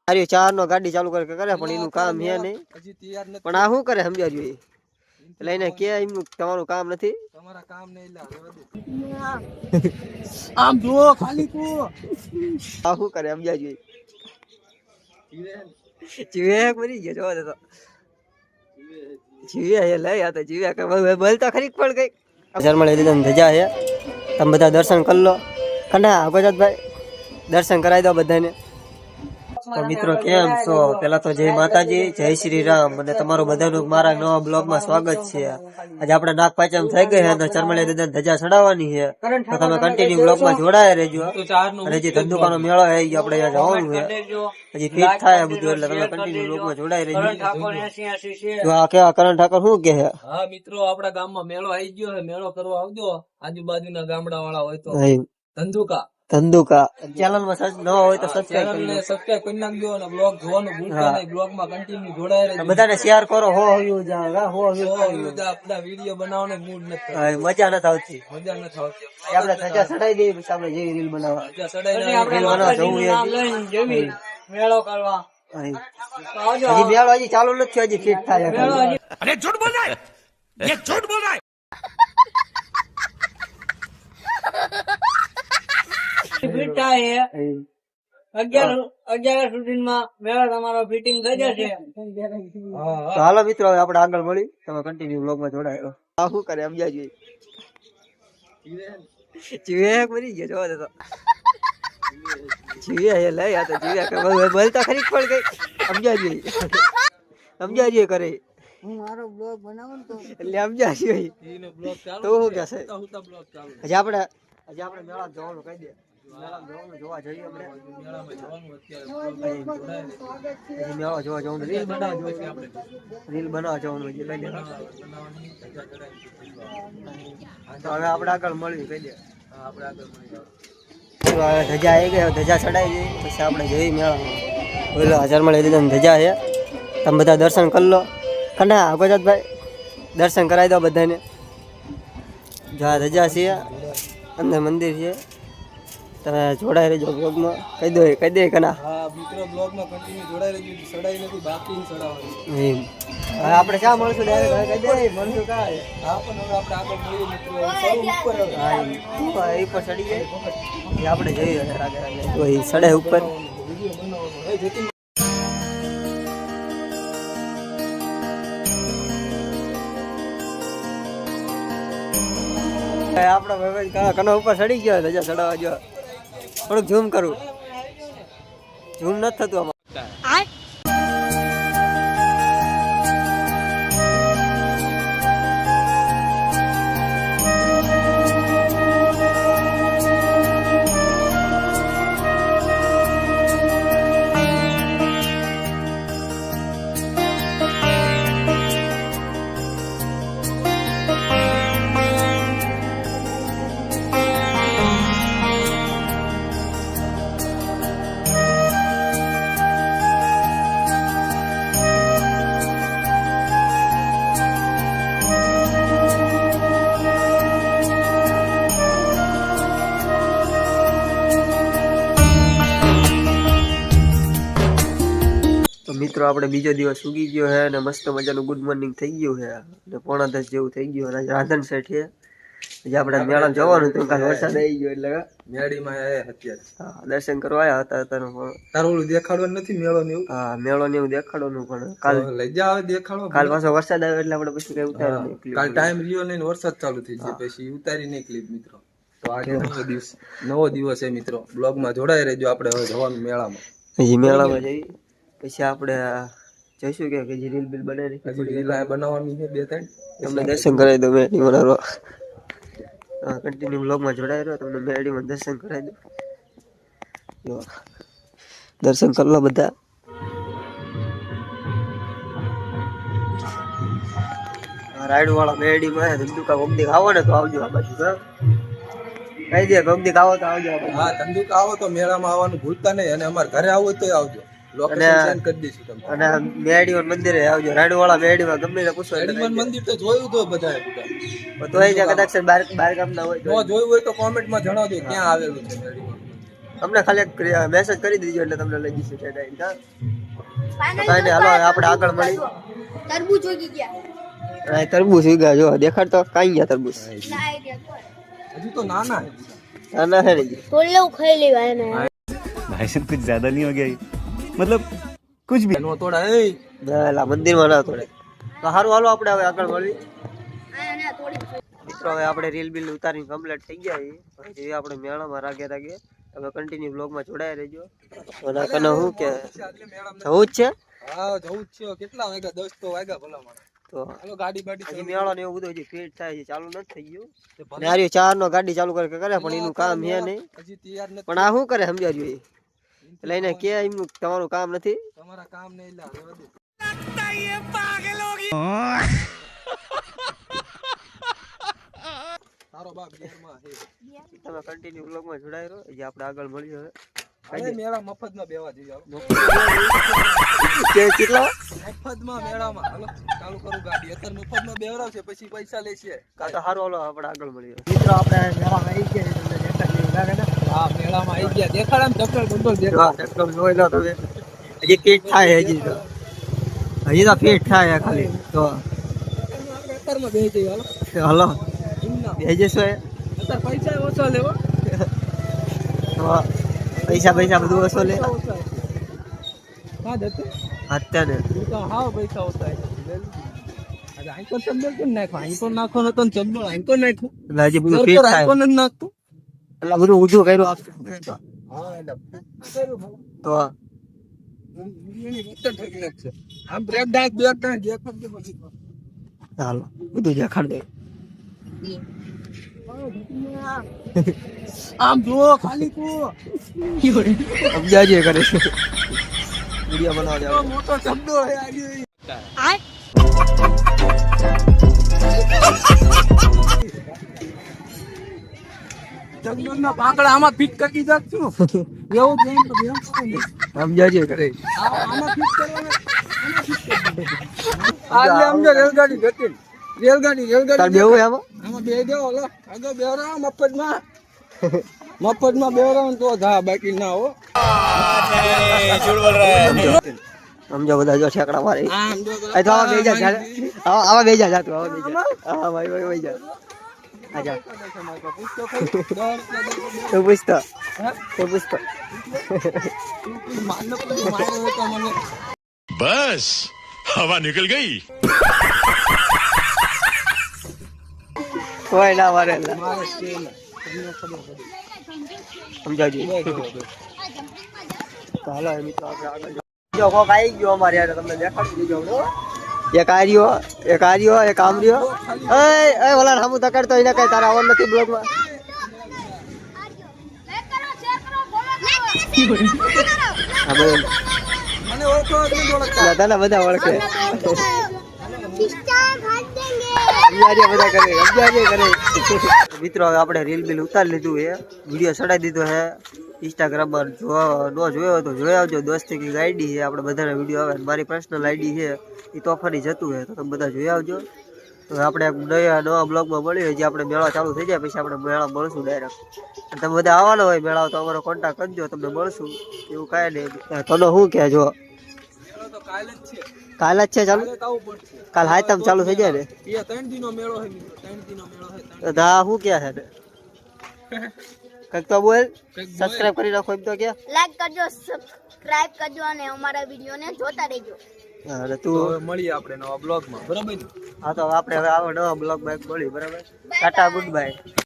अरे चार नो गाड़ी चालू करके करे पण इनु काम है नहीं હજી તૈયાર નથી पण आ શું કરે સમજાજો એટલે એને કે એમનું તમારું કામ નથી તમારા કામ નહીં લા આમ જો ખાલી તું આ શું કરે સમજાજો જીવે મરી ગયો જોવા દે તો જીવે હે લઈ આ તો જીવે કે બોલતા ખરી પણ કઈ જર્મણી દીદન ધજા હે તમે બધા દર્શન કરી લો કના ગોજાતભાઈ દર્શન કરાવી દો બધાને તો મિત્રો કેમ છો પેલા તો જય માતાજી જય શ્રી રામ અને તમારું બધાનું મારા નવા બ્લોગ માં સ્વાગત છે આજે આપણે નાગ પાંચમ થઈ ગઈ છે તો ચરમળી દીદન ધજા ચડાવવાની છે તો તમે કન્ટિન્યુ બ્લોગ માં જોડાયા રહેજો અને જે ધંધુકાનો મેળો છે એ આપણે અહીંયા જવાનું છે હજી ફિટ થાય બધું એટલે તમે કન્ટિન્યુ બ્લોગ માં જોડાઈ રહેજો તો આ કેવા કરણ ઠાકોર શું કહે છે હા મિત્રો આપડા ગામમાં મેળો આવી ગયો છે મેળો કરવા આવજો આજુબાજુના ગામડા વાળા હોય તો ધંધુકા ચેનલ માં નવા હોય તો સબસ્ક્રાઇબ કરી નાખજો અને બ્લોગ જોવાનું ભૂલતા નહીં બ્લોગ માં કન્ટિન્યુ જોડાઈ રહેજો બધાને શેર કરો હો આપડા વિડિયો બનાવવાનો મૂડ નથી મજા નથી આવતી આપણે ધજા ચડાઈ દઈએ પછી આપણે જેવી રીલ બનાવવા મેળો કરવા હજી મેળો હજી ચાલુ નથી હજી ફિટ થાય अरे झूठ बोल रहा है ये झूठ बोल रहा है હાલો મિત્રો આપણે આગળ મળી તમે કન્ટિન્યુ બ્લોગ માં જોડાયો આ શું કરે સમજાજો જીવે મરી ગયો જોવા દે તો જીવે હે લઈ આ તો જીવે કે બોલતા ખરી પણ કઈ સમજાજો કરે હું મારો બ્લોગ બનાવું તો એટલે સમજાજો એનો બ્લોગ ચાલુ તો હું કહેશે બ્લોગ ચાલુ હજી આપણે મેળા જવાનું કહી દે જોવા જઈએ આપણે મેળો જોવા જવાનું રીલ બનાવવા જવાનું તો હવે આપણે આગળ મળ્યું કહી દે ધજા આવી ગઈ ધજા ચડાવી દઈ પછી આપણે જઈએ મેળામાં બોલો ચરમળી દીદન ધજા છે તમે બધા દર્શન કરી લો કના ગોજાતભાઈ દર્શન કરાવી દો બધાને જો આ ધજા છે અંદર મંદિર છે તમે જોડાઈ રહેજો બ્લોગમાં કહી દે કના હા મિત્રો બ્લોગમાં કન્ટિન્યુ જોડાઈ રહેજો ચડાઈ નથી બાકી ચડાવવાનું હવે આપણે ક્યાં મળશું ડાયરેક્ટ કહી દે મળશું કા હા પણ હવે આપણે આગળ મળીએ મિત્રો સૌ ઉપર હા એ પર ચડી જાય એ આપણે જઈએ આગળ તો એ ચડે ઉપર વિડિયો બનાવવાનો હે જતી આપડે કના ઉપર ચડી ગયો ધજા ચડાવવા જો થોડુંક ઝૂમ કરું ઝૂમ નથી થતું આમાં મિત્રો આપણે બીજો દિવસ ઉગી ગયો છે અને મસ્ત મજાનું ગુડ મોર્નિંગ થઈ ગયું છે અને 9:30 જેવું થઈ ગયું અને રાધન સેઠ છે જે આપણે મેળા જવાનું હતું કાલ વરસાદ આવી ગયો એટલે મેડીમાં આયા અત્યારે હા દર્શન કરવા આવ્યા હતા તારું ઓલું દેખાડવાનું નથી મેળો ને એવું હા મેળો ને એવું દેખાડવાનું પણ કાલ લઈ જાવ દેખાડો કાલ પાછો વરસાદ આવ્યો એટલે આપણે પછી કઈ ઉતાર્યો નહીં કાલ ટાઈમ રહ્યો નહીં વરસાદ ચાલુ થઈ ગયો પછી ઉતારી નહીં ક્લિપ મિત્રો તો આજે નવો દિવસ છે મિત્રો બ્લોગ માં જોડાઈ રહેજો આપણે હવે જવાનું મેળામાં હજી મેળામાં જઈ પછી આપણે જઈશું કે જે રીલ બિલ બનાવી રીલ બનાવવાની છે 2-3 તમને દર્શન કરાવી દો મેડી બનાવો કન્ટિન્યુ બ્લોગમાં જોડાઈ રહ્યો તમને મેડીમાં દર્શન કરાવી દો દર્શન કરી લો બધા રાઈડ વાળા મેડીમાં ધંધુકા ગમદી આવો ને તો આવજો આ બાજુ કહી દે ગમદી આવો તો આવજો હા ધંધુકા આવો તો મેળામાં આવવાનું ભૂલતા નહીં અને અમારા ઘરે આવો તો આવજો અને મેડી મંદિરે આવજો રાઈડ વાળા મેડીમાં ગમે ને પૂછો મંદિર તો જોયું તો બધા તો કદાચ બાર ગામ ના હોય જોયું હોય તો કોમેન્ટ માં જણાવજો ક્યાં આવેલું છે અમને ખાલી મેસેજ કરી દીજો એટલે તમને લઈ જઈશું કાંઈ નહીં હાલો આપણે આગળ મળી તરબૂચ ઉગી ગયા તરબૂચ ઉગ્યા જો દેખાડતો કાંઈ ગયા તરબૂચ હજુ તો નાના નાના હે નહીં તોડ લેવું ખાઈ લેવા એને भाई साहब कुछ ज्यादा नहीं हो गया ये? मतलब कुछ भी નો તોડા એ ના મંદિરમાં ના તોડે તો સારું હાલો આપણે હવે આગળ મળી આને તોડી મિત્રો હવે આપણે રીલ બિલ ઉતારીને કમ્પ્લીટ થઈ ગયા છીએ હવે આપણે મેળામાં રાગે હવે કન્ટિન્યુ બ્લોગમાં જોડાયા રહેજો અને કને હું કે જવું જ છે હા જવું જ છે કેટલા વાગ્યા 10 તો વાગ્યા ભલા મને તો હાલો ગાડી બાડી હજી મેળો ને એવું બધું હજી ફિટ થાય છે ચાલુ નથી થઈ ગયું ને આર્યો 4 નો ગાડી ચાલુ કરે પણ એનું કામ હે નહીં હજી તૈયાર નથી પણ આ શું કરે સમજાજો એટલે એને કે એમનું તમારું કામ નથી તમારા કામ નહીં લા બધું તારો બાપ ઘેરમાં છે તમે કન્ટિન્યુ બ્લોગમાં જોડાઈ રહો જે આપણે આગળ મળ્યું અરે મેળા મફતમાં બેવા જઈએ હવે કેટલા મફતમાં મેળામાં હાલો ચાલુ કરું ગાડી અત્યારે મફતમાં બેવરાવશે પછી પૈસા લેશે કાં તો સારું હાલો આપણે આગળ મળીએ મિત્રો આપણે મેળામાં આવી ગયા તમને દેખાડી લાગે ને હા મેળામાં આવી ગયા દેખાડ આમ ચક્કર બંડલ દેખાડ એકદમ જોઈ લો તમે હજી ફિટ થાય હજી તો ફિટ થાય ખાલી તો અત્યારમાં બેસી જઈએ હાલો હાલો એમના બે જશો અત્યારે પૈસા ઓછા લેવા તો પૈસા બધું વસૂલે હા જતો અત્યારે તું તો હાવ પૈસા ઓછા આજે આંકો ચંદો કેમ નાખો આંકો નાખો નતો ને ચંદો આંકો નાખો એટલે હજી બધું ફિટ થાય આંકો નથી નાખતું એટલે બધું ઊંધું કર્યું આપશે હા એટલે તો આમ બ્રેક ડાક પછી હાલો બધું દેખાડ દે આમ જુઓ ખાલી તું સમજાજે કરે છે વિડિયો બનાવવા જાવ મોટો શબ્દો હે આજે જંગલના પાકડા આમાં ફિટ કરી દઉં છું એવું જ નહીં તો બેમ સમજાજે કરે આમાં ફિટ કરવાના આજે અમને રેલગાડી જતી રેલગાડી તાર બેવું આમાં આમાં બે દેવો લો આગળ બેવરા મફતમાં બેવરા તો જા બાકી ના હો સમજો બધા જો ઠેકડા મારે આમ જો આ તો આવા બેજા જા આવા બેજા જા તું આવા બેજા હા ભાઈ જા આજા તો પૂછતો बस हवा निकल गई કોઈ ના મારે સમજાવજો તો હાલો મિત્રો આપણે આગળ જો કોક આવી ગયો અમારે યાર તમને દેખાડી દીજો એક આર્યો એક આમર્યો એ ઓલા સામું તકડતો એને કઈ તારા આવવાનું નથી બ્લોગમાં મને ઓળખો નહીં ઓળખતા તને બધા ઓળખે મિત્રો હવે આપણે રીલ બિલ ઉતારી લીધું છે વિડીયો ચડાવી દીધો છે ઇન્સ્ટાગ્રામમાં નો જોયો તો જોઈ આવજો દોસ્તી કી આઈડી છે આપણે બધાના વિડીયો આવે મારી પર્સનલ આઈડી છે એ તોફાની જતું છે તો તમે બધા જોઈ આવજો તો આપણે નવા બ્લોગમાં મળીએ જે આપણે મેળા ચાલુ થઈ જાય પછી આપણે મેળા મળશું ડાયરેક્ટ તમે બધા આવવાનો હોય મેળા તો અમારો કોન્ટેક્ટ કરજો તમને મળશું એવું કાંઈ નહીં તને શું કહે જો તો કાલે જ છે કાલ જ છે ચાલુ કાલે કાવું પડશે કાલ હાયતમ ચાલુ થઈ જાય ને એ 3 દિનો મેળો છે મિત્રો 3 દિનો મેળો છે દા શું કહે છે ને કંઈક તો બોલ સબસ્ક્રાઇબ કરી નાખો એમ તો કે લાઈક કરજો સબસ્ક્રાઇબ કરજો અને અમારા વિડીયોને જોતા રહેજો અને તો તું હવે મળીએ આપણે નવા બ્લોગમાં બરાબર ને હા તો આપણે હવે આવો નવા બ્લોગમાં એક મળી બરાબર ટાટા ગુડ બાય